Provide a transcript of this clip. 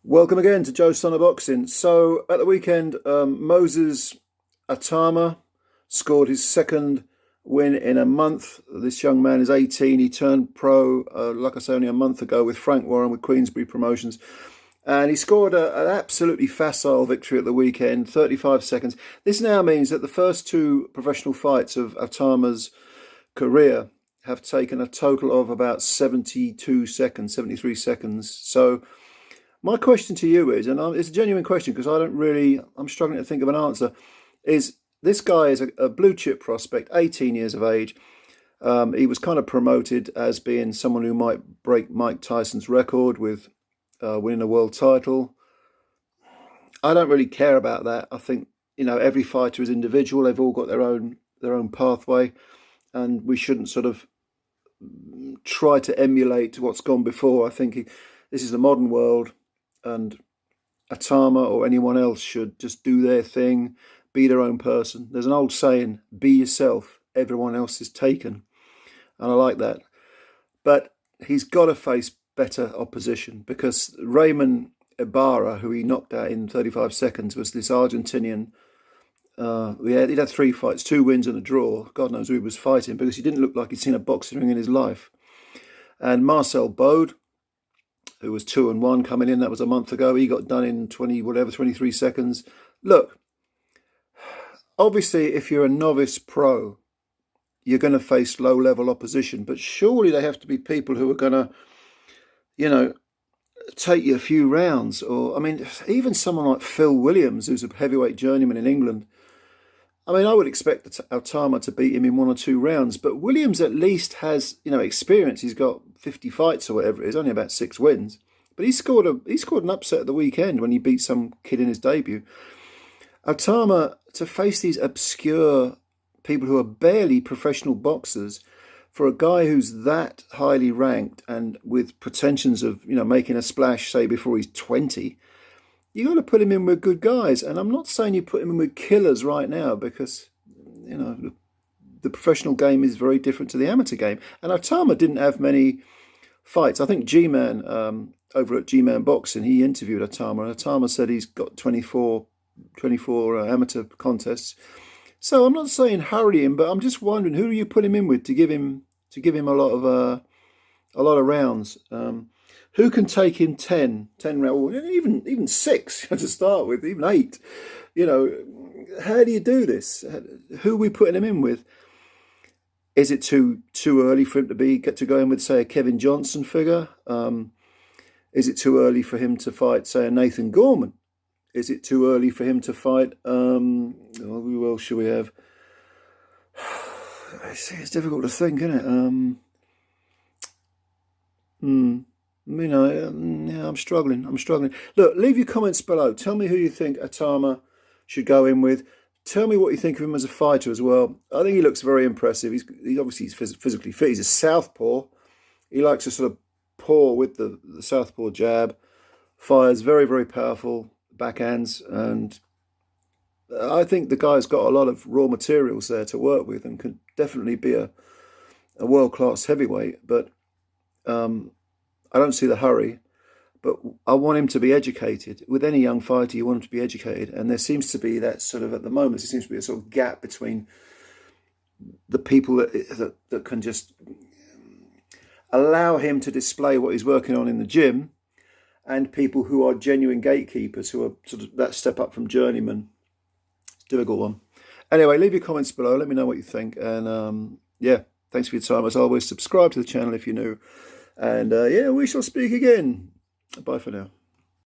Welcome again to Joe's Son of Boxing. So at the weekend, MOSES ITAUMA scored his second win in a month. This young man is 18. He turned pro, like I say, only a month ago with Frank Warren with Queensbury Promotions. And he scored an absolutely facile victory at the weekend, 35 seconds. This now means that the first two professional fights of ITAUMA's career have taken a total of about 72 seconds, 73 seconds. So my question to you is, and it's a genuine question because I'm struggling to think of an answer, is this guy is a blue chip prospect, 18 years of age. He was kind of promoted as being someone who might break Mike Tyson's record with winning a world title. I don't really care about that. I think, every fighter is individual. They've all got their own pathway, and we shouldn't sort of try to emulate what's gone before. I think this is the modern world, and ITAUMA or anyone else should just do their thing, be their own person. There's an old saying, be yourself, everyone else is taken. And I like that. But he's got to face better opposition, because Raymond Ibarra, who he knocked out in 35 seconds, was this Argentinian. He'd had 3 fights, 2 wins and a draw. God knows who he was fighting, because he didn't look like he'd seen a boxing ring in his life. And Marcel Bode, who was 2-1 coming in, that was a month ago. He got done in 23 seconds. Look, obviously, if you're a novice pro, you're going to face low-level opposition. But surely they have to be people who are going to, take you a few rounds. Or, even someone like Phil Williams, who's a heavyweight journeyman in England. I would expect ITAUMA to beat him in 1 or 2 rounds. But Williams at least has, experience. He's got 50 fights or whatever it is, only about 6 wins. But he scored an upset at the weekend when he beat some kid in his debut. ITAUMA, to face these obscure people who are barely professional boxers, for a guy who's that highly ranked and with pretensions of, making a splash, say, before he's 20, you got to put him in with good guys. And I'm not saying you put him in with killers right now, because, the professional game is very different to the amateur game. And ITAUMA didn't have many fights. I think G-Man, over at G-Man Boxing, he interviewed ITAUMA, and ITAUMA said he's got 24 amateur contests. So I'm not saying hurry him, but I'm just wondering, who do you put him in with to give him a lot of rounds? Who can take him 10 rounds, even 6 to start with, even 8? How do you do this? Who are we putting him in with? Is it too early for him to go in with, say, a Kevin Johnson figure? Is it too early for him to fight, say, a Nathan Gorman? Is it too early for him to fight? Who else should we have? It's difficult to think, isn't it? I'm struggling. Look, leave your comments below. Tell me who you think ITAUMA should go in with. Tell me what you think of him as a fighter as well. I think he looks very impressive. He's obviously physically fit. He's a southpaw. He likes to sort of paw with the southpaw jab. Fires very, very powerful backhands, and I think the guy's got a lot of raw materials there to work with and could definitely be a world-class heavyweight. But I don't see the hurry, but I want him to be educated. With any young fighter, you want him to be educated, and there seems to be that sort of, at the moment, there seems to be a sort of gap between the people that can just allow him to display what he's working on in the gym, and people who are genuine gatekeepers, who are sort of that step up from journeyman. It's a difficult one. Anyway, leave your comments below. Let me know what you think. And thanks for your time. As always, subscribe to the channel if you're new. And we shall speak again. Bye for now.